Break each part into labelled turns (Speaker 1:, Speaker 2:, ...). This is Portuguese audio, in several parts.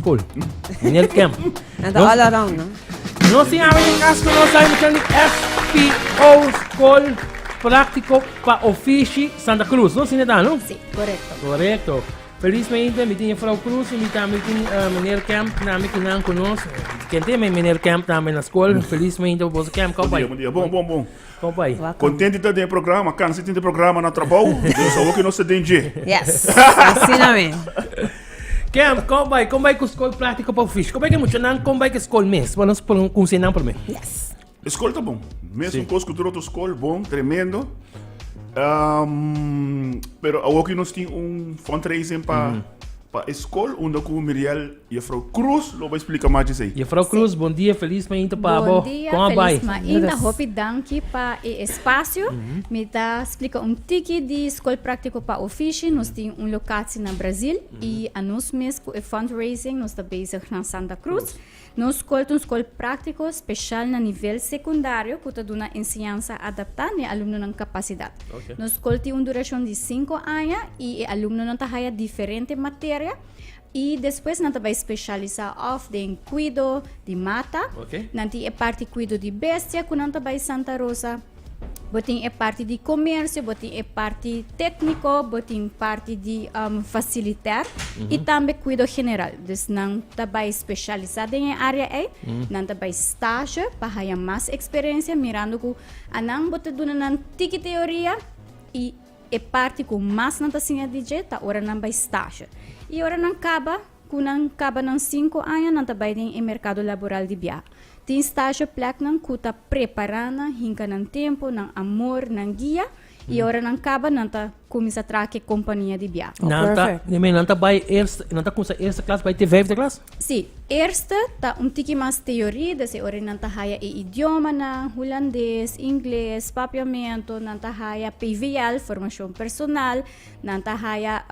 Speaker 1: Cool. Meneer Kemp.
Speaker 2: And all around, no?
Speaker 1: Nós temos em casa que nós temos de FPO School Prático para Ofici Santa Cruz. Não se não?
Speaker 3: Sì, corretto.
Speaker 1: Correto. Felizmente, mi tinha Frau Cruz e mi também meneer Kemp também que não conosco. Quem tem meneer Kemp também na escola. Felizmente, o vosso Kemp, como vai?
Speaker 4: Bom dia, bom.
Speaker 1: Como vai?
Speaker 4: Contente de ter programa, cansado de ter programa no trabalho, eu só vou que não se denge.
Speaker 2: Yes. Assinamente.
Speaker 1: Kemp, como vai com a escola prática para Ofici? Como é que é muito? Como vai com a escola mesmo? Vamos por um conselho para mim.
Speaker 2: Yes.
Speaker 4: Escola tá bom. Mesmo com a outra escola, bom, tremendo. Pero aqui nós temos fundraising para a escola, onde o Miriel e a Frau Cruz lo vai explicar mais disso aí.
Speaker 1: E a Frau Cruz, bom dia, felizmente para
Speaker 3: Bom dia,
Speaker 1: como vai?
Speaker 3: ainda hopi danki para o espaço. Me dá explica tiki de escola prática para Ofici. Nós temos locação no Brasil e a nós mesmos com o fundraising nós está bezig na Santa Cruz. Nós escolhemos escola prática especial no nível secundário que está dando ensinança adaptada ao aluno com capacidade.
Speaker 1: Okay.
Speaker 3: Nós escolhemos duração de 5 anos e o aluno não está diferente matéria. E depois nós vai especializar em cuido de mata,
Speaker 1: Okay.
Speaker 3: nanti é parte cuido de bestia, que nós vai Santa Rosa. Botin é parte de comércio, botin é parte técnico, botin parte de facilitar e também cuido general. Então, não vai especializado em área aí, não vai estágio para ter mais experiência, mirando que a não botar na tiki teoria e é parte com mais não tá sem a DJ, tá ora não vai estágio. E ora não acaba, quando não acaba nos 5 anos, não vai em mercado laboral de biá. Tem estágio plek nang kuta preparana hinka ng tempo, ng amor, ng guia. E ora nang kaba nanta kumisa trake companhia de biá.
Speaker 2: perfect.
Speaker 1: Não está vai não está com essa eerste classe vai ter vijfde classe?
Speaker 3: Sim, eerste ta tiki mas teoria, desse ora nanta haya e idioma na holandês, inglês, papiamento, nanta haya PVL, formação personal, nanta haya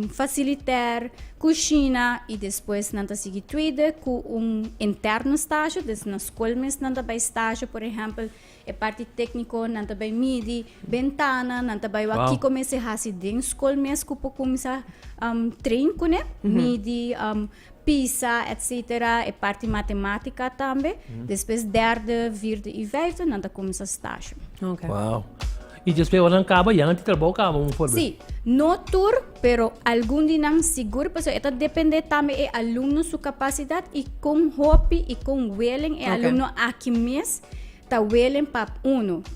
Speaker 3: facilitar, cozinha e depois nanta seguir tudo com interno estágio, des na escola mes nanta vai estágio, por exemplo, é parte técnico, nanta vai midi, ventana, nanta vai aqui comece hasi den escola mes kupo kumisa train kune, midi PISA, etc. É parte matemática também. Depois, derde, vierde e vijfde, nanta começa estágio.
Speaker 2: Okay.
Speaker 1: Uau. E depois ora acaba e antes trabalho acaba por
Speaker 3: Sim, no tour, pero algum dia não seguro, porque isso depende também do aluno sua capacidade e com hobby e com willing é aluno aqui mesmo. Tá willing para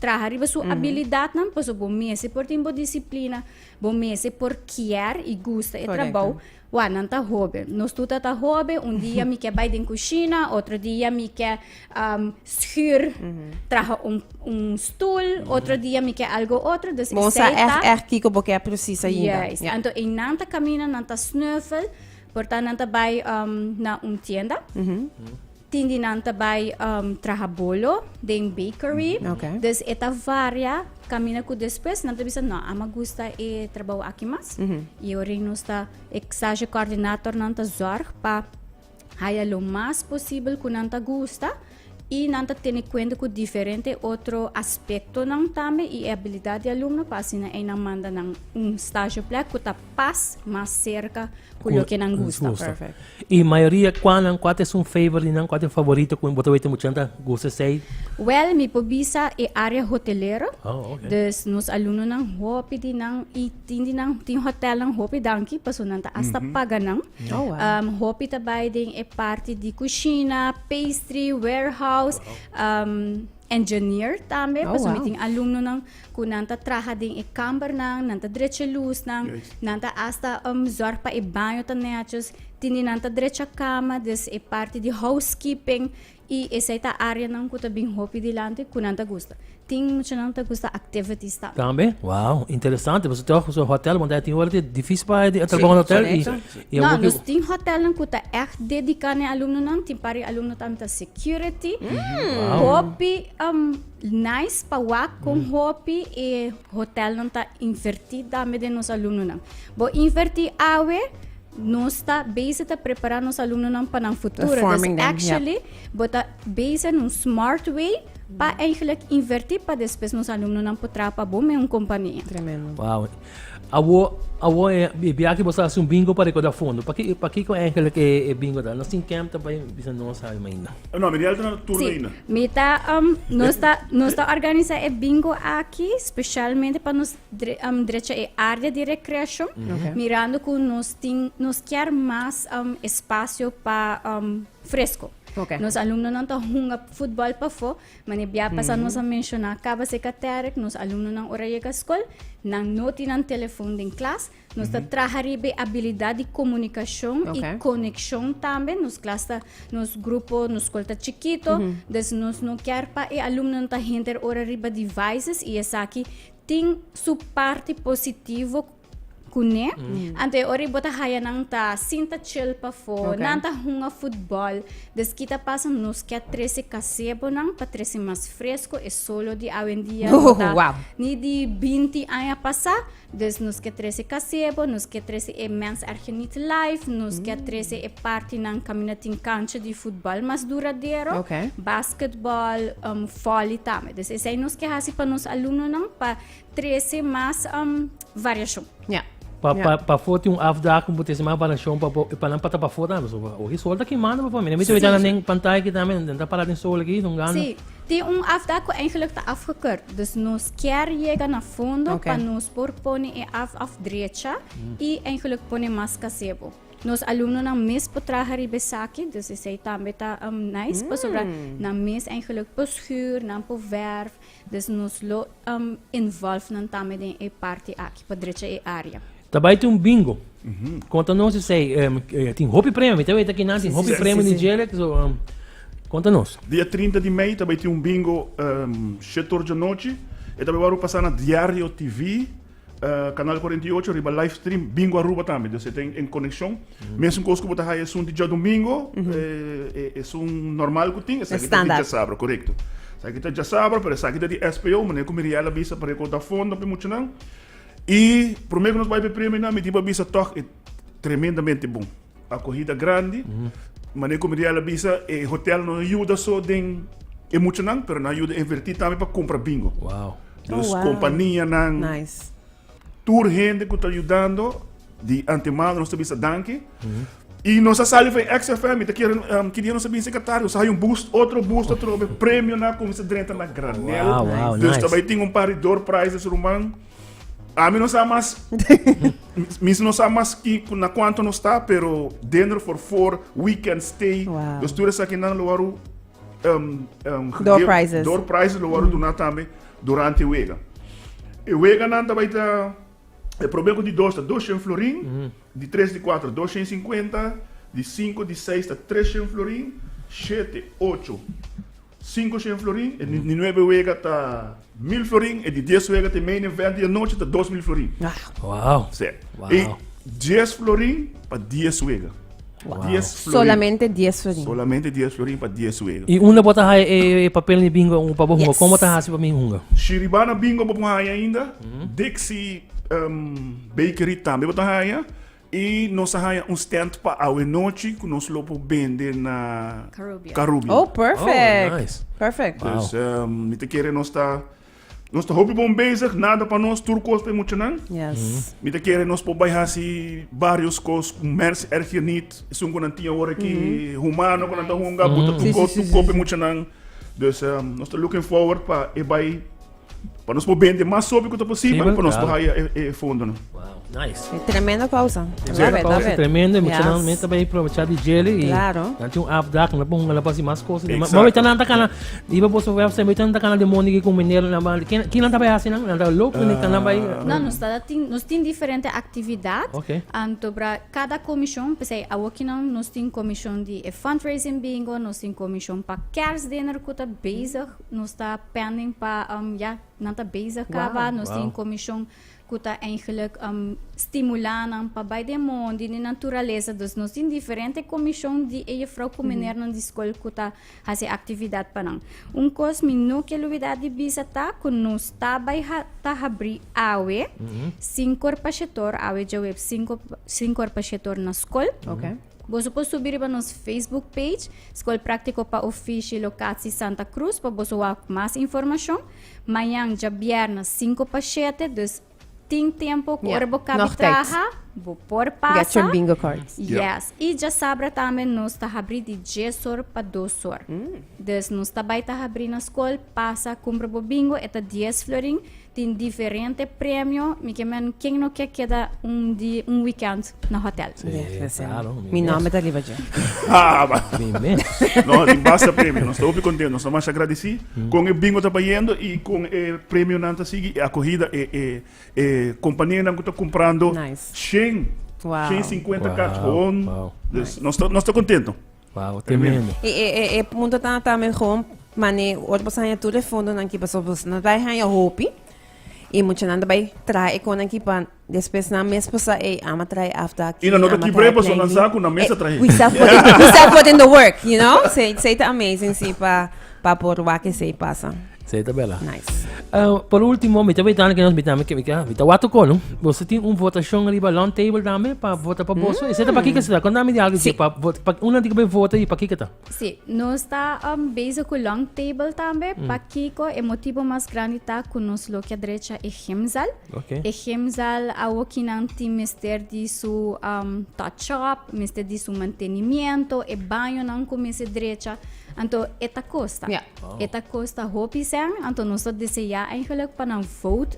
Speaker 3: trabalhar sua habilidade não, pois bom mês por tempo disciplina, bom mês por querer e gosta e trabalho. Uau, não tá hobby. Nós tudo tá hobby. Dia me quer baixar em cozinha, outro dia me quer schuur, traga stoel, outro dia me quer algo outro. Dus
Speaker 2: Bom, sa echt kiko porque é preciso ainda.
Speaker 3: Yes. Então, em nanta camina, nanta snuffel, portanto nanta vai na tienda. Tindi nanta vai traga bolo, den bakery.
Speaker 2: Okay.
Speaker 3: Dus eta varia, camina ku depois, nanta bisa no, ama gusta e trabalho aqui mais. E o reino está exage coordenator nanta zorg pa haya lo mais possível que nanta gusta e nanta tem conta com diferente outro aspecto não também e habilidade de aluno para assim na manda nang estágio plek que tá paz mais cerca com o que não gusta.
Speaker 2: Perfect.
Speaker 1: E maioria qual é um favorite não qual é favorito com você vai ter muito gosta sei?
Speaker 3: Well, mi pobisa e área hotelera.
Speaker 1: Oh, okay.
Speaker 3: Dus nos aluno nang hopi di nang itindi nang ting hotel nang hopi danki paso nanta hasta paga nang.
Speaker 2: Oh, wow.
Speaker 3: Hopi tabay ding e parte di kusina, pastry, warehouse, engineer tambe
Speaker 2: Oh,
Speaker 3: paso
Speaker 2: wow.
Speaker 3: meeting aluno nang kunanta traha ding e camber nang nanta diretso luz nang nanta hasta zorg pa e banyo tanechos tindi nanta diretso cama des e parte di housekeeping e essa é a área não que bem hopi dilante que não gusta. Tem muito não gusta activities também.
Speaker 1: Também? Uau, interessante. Você tem um hotel, mas tem hora difícil para trabalhar no hotel.
Speaker 3: Não, nós tem hotel não que tá echt dedicado a aluno não, tem para aluno também tá security. Hopi nice pa wak com hopi e hotel não tá invertido também de nos aluno não. Bo invertir awe nós está based a preparar nos alunos para o futuro.
Speaker 2: Forming them,
Speaker 3: Actually, bota based num smart way para eigenlijk invertir para depois nos alunos não poder para bom uma companhia.
Speaker 2: Tremendo.
Speaker 1: Wow. Awo biaki bosa asum bingo para ko da fundo. Paki ko eigenlijk bingo da. Nós tem camp também bisa nós sabe ainda.
Speaker 4: Não, Miriel está na turno
Speaker 3: Sim,
Speaker 4: ainda.
Speaker 3: nós está organizando o bingo aqui, especialmente para nos direito a área de recreação, mirando que nós quer mais espaço para fresco.
Speaker 2: Okay.
Speaker 3: Nos alunos não estão jogando futebol para fora, mas bia passa nós a mencionar acaba secretário que nos alunos não ora chega à escola, não noti no telefone em classe, nós está trabalhando habilidade de comunicação e conexão também, nos classe, nos grupo, nos escola chiquito, des nós não quer para o aluno não está hinder ora riba devices e essa aqui tem sua parte positiva kune ante ori bota haya nang ta sinta chill pa fo nanta hunga futebol des kita pasa nos que 13 casebo nang pa 13 mais fresco e solo di awendia ni di 20 aya pasa des nos que 13 casebo nos que 13 e mens argenit life nos que 13 e party nang caminata in cancha di futebol mas duradeiro basketball volley tame des esse nos que hasi pa nos aluno nang pa 13 mais variação
Speaker 1: Pa foto afdag com botes mais para show para não para fora so o risol daqui manda para mim. Me tu já nem pantalla aqui também, não para de sol aqui, não ganha.
Speaker 3: Sim, tem afdag que eigenlijk está afgekeurd. Dus nós quer chegar na fundo para nós propone af direita e eigenlijk pone mais casebo. Nos alunos na mes po trabalhar besaki, dus is também tá nice, po sobra na mes eigenlijk po schuur, na po verf, dus nos lo involve na também em parte aqui, po direita e área.
Speaker 1: Também tem bingo. Conta-nos se tem hobby prêmio, então aqui não tem hobby prêmio de gelo, so conta-nos.
Speaker 4: Dia 30 de maio também tem bingo 7 horas da noite. E também vamos passar na Diário TV, canal 48, riba live stream, bingo Aruba também. Então você tem em conexão. Mesmo coisa que você vai é um dia domingo, é um normal que tem, é standard. Sabra, correto. Aqui está já sabra, mas aqui está de SPO, mas como ele avisa para contar fundo, não muito não. E primeiro que nós vamos prêmio na medida bisa toque é tremendamente bom. A corrida grande, mas como ele avisa, o hotel não ajuda só de emocionar, mas não ajuda a invertir também para comprar bingo.
Speaker 1: Wow.
Speaker 4: Então, companhia não tour gente que está ajudando de antemano nós também danke. E nossa sala foi XFM, queria nós saber secretário, sai boost, outro prêmio na como se drenta na granela. Então também tem par de door prizes romano. A mim não sabe mais, não sabe mais que na quanto não está, pero dinner for 4 weekend stay. Os tours aqui não loaram door prizes loaram do também durante o wega. E o wega não também tá o problema de 200 florim, de 3 de 4 250, de 5 de 6 tá 300 florim, 7 8 500 florim, e de 9 wega tá 1000 florim, e de 10 wega tem main event e a noite tá 2000 florim.
Speaker 1: Wow.
Speaker 4: Certo. E 10 florim para 10 wega.
Speaker 2: Solamente 10 florim.
Speaker 4: Solamente 10 florim para 10 wega.
Speaker 1: E uma bota aí papel de bingo um para bunga. Como tá hasi para mim bunga?
Speaker 4: Shiribana bingo para bunga ainda. Dixie Bakery também bota aí. E nós temos stand para a noite que nós vamos vender na Caribbean.
Speaker 2: Oh, perfect.
Speaker 1: Oh, nice.
Speaker 2: Perfect.
Speaker 4: Então, me te querer nós está hobby bom bezig, nada para nós turcos para muito não.
Speaker 2: Yes.
Speaker 4: Me te querer nós para baixar vários coisas, comércio erg niet, isso quando tinha hora que humano quando tá hunga, bota turcos para muito não. Então, nós estamos looking forward para para nós vender mais sobre o que é possível para nós para fundo.
Speaker 1: Wow, nice.
Speaker 2: Tremenda causa.
Speaker 1: Causa tremenda, emocionalmente também aproveitar de gelo e
Speaker 2: claro.
Speaker 1: Nanti afdak na pong ngalapas si mas coisas. Mas tá nanta kana, di ba po sa website may nanta kana demônio que com mineiro na bali. Quem tá bem nang nanta louco nem tá na bai.
Speaker 3: Não, nós tem diferentes atividades. Anto para cada comissão, pensei, aqui nós tem comissão de fundraising bingo, nós tem comissão para cares dinner que tá bezig, nós tá pending para nanta bezig kaba, nós tem comissão que está eigenlijk stimulando para baixo do mundo, de natureza. Dus nós temos diferentes comissões de juffrouw combineren na escola que está fazendo atividade para nós. Coisa que não quero de visita, que nós está abrir awe, 5 para setor, awe já web 5 para setor na escola. Você pode subir para nosso Facebook page, Escola Prático para Ofício Locatie Santa Cruz, para você ter mais informação. Amanhã, já viernes, 5 para 7, dus tem tempo que
Speaker 2: Yeah.
Speaker 3: você pode
Speaker 2: Nog tijd.
Speaker 3: trabalhar, vou pôr
Speaker 2: Get
Speaker 3: passa.
Speaker 2: your bingo cards.
Speaker 3: Yes. E já sabe também, nós está abrindo de 10 horas para 2 horas. Dus nós também está abrindo na escola, passa, compra o bingo, é 10 florin, tem diferente prêmio, quem não quer queda um weekend no hotel.
Speaker 1: claro,
Speaker 2: Mi nome tá livre já.
Speaker 4: Ah, mas...
Speaker 1: Imenso.
Speaker 4: Não, tem basta prêmio. Nós estamos muito contentes. Nós estamos agradecidos com o bingo está indo e com o prêmio não está seguindo. A corrida e companhia não está comprando
Speaker 2: Nice.
Speaker 4: 100,
Speaker 2: Wow.
Speaker 4: 150
Speaker 1: Wow,
Speaker 4: cartas.
Speaker 1: wow.
Speaker 4: Nós estamos contentos.
Speaker 1: Wow, tremendo.
Speaker 2: E punto tá também com mane outro você tudo é fundo não que passou você não vai ganhar hope e muito nada vai trai com aqui para depois na mês passar ama trai after aqui
Speaker 4: E não que prepa só não saco na mesa trai.
Speaker 2: we start putting the work, you know? Say tá amazing sim para por o que sei passa.
Speaker 1: Sei, tá bela.
Speaker 2: Nice.
Speaker 1: Por último, me estava que nós mitame que me wato ko, no? Você tem votação ali para long table também para votar para bolso. E você tá para que está? Quando me diga que para uma dica para votar e para que está?
Speaker 3: Sim, nós está basic com long table também, para Kiko, o motivo mais grande está com nós lo que a direita é Hemzal.
Speaker 1: Ok.
Speaker 3: E Hemzal, a o que não tem mister de su touch-up, mister de su mantenimento, e banho não começa direita. Então, esta costa.
Speaker 2: Yeah.
Speaker 3: Esta costa hopi sen, então nós desejar eigenlijk para não vote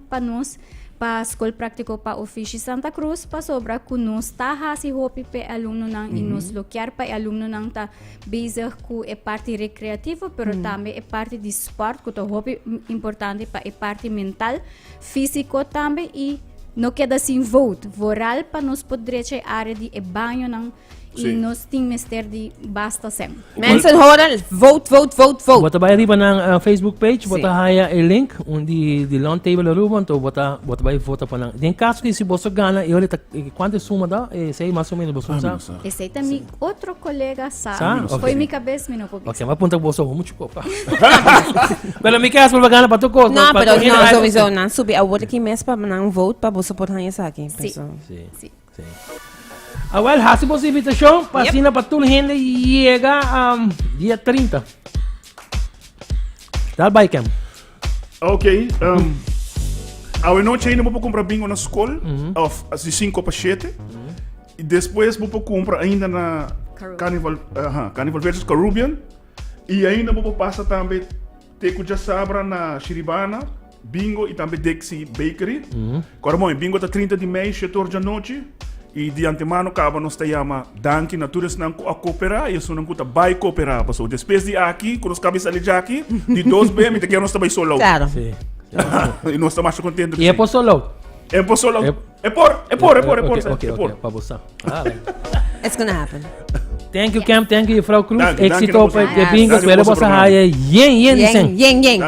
Speaker 3: para nós para a Escola Prático para Ofício Santa Cruz, para sobra que nós está hasi hopi para aluno não e nós lo quer para aluno não está bezig com a parte recreativa, pero também a parte de esporte, que é hopi importante para a parte mental, físico também e não queda sem vote. Voral para nós poder a área de banho não e
Speaker 4: Sim.
Speaker 3: nós temos mister de basta sem.
Speaker 2: Mensen horen vote.
Speaker 1: Bota ba riba ng Facebook page,
Speaker 2: Sim.
Speaker 1: bota haya a link onde de long table ruban to bota ba vota pa nang. Din caso que se você gana, eu olha quanto suma dá, sei mais ou menos você sabe.
Speaker 3: Esse aí também outro colega
Speaker 1: Sa?
Speaker 3: sabe.
Speaker 1: Ok.
Speaker 3: Foi minha cabeça, minha não
Speaker 1: Ok, mas punta bolso muito pouco. Pero mi caso vai ganhar para tu coisa.
Speaker 2: Não, pero não, sowieso não subir a outra que mesmo para não vote para você por ganhar aqui.
Speaker 3: Sim.
Speaker 1: Sim.
Speaker 3: Sim.
Speaker 1: Sim. Well, hasi po sa invitasyon. Pasina pa tuloy hindi llega dia 30. Dal bike cam.
Speaker 4: Ok. A noite ainda vou comprar bingo na escola, de 5 para 7. E depois vou comprar ainda na Carnival versus Caribbean. E ainda vou passar também Teco de Sabra na Chiribana, bingo e também Dexie Bakery. Agora, bingo está 30 de maio, 7 horas da noite. E de antemano, acaba nós te chama Danke, naturas não a cooperar, e isso não custa vai cooperar, pessoal. Depois de aqui, quando os cabeças ali já aqui, de 2 B, me quer nós também solo.
Speaker 2: Claro.
Speaker 1: Sim.
Speaker 4: E nós estamos contentes.
Speaker 1: E é por solo.
Speaker 4: É por solo. É por.
Speaker 1: Ok, para você.
Speaker 2: It's gonna happen.
Speaker 1: Thank you, Cam. Thank you, Frau Cruz.
Speaker 4: Danke,
Speaker 1: Éxito
Speaker 4: danke,
Speaker 1: para
Speaker 4: danke.
Speaker 1: bingo.
Speaker 4: Danke,
Speaker 1: Espero
Speaker 4: danke,
Speaker 1: você
Speaker 4: danke.
Speaker 1: haya yen.
Speaker 2: Yeng.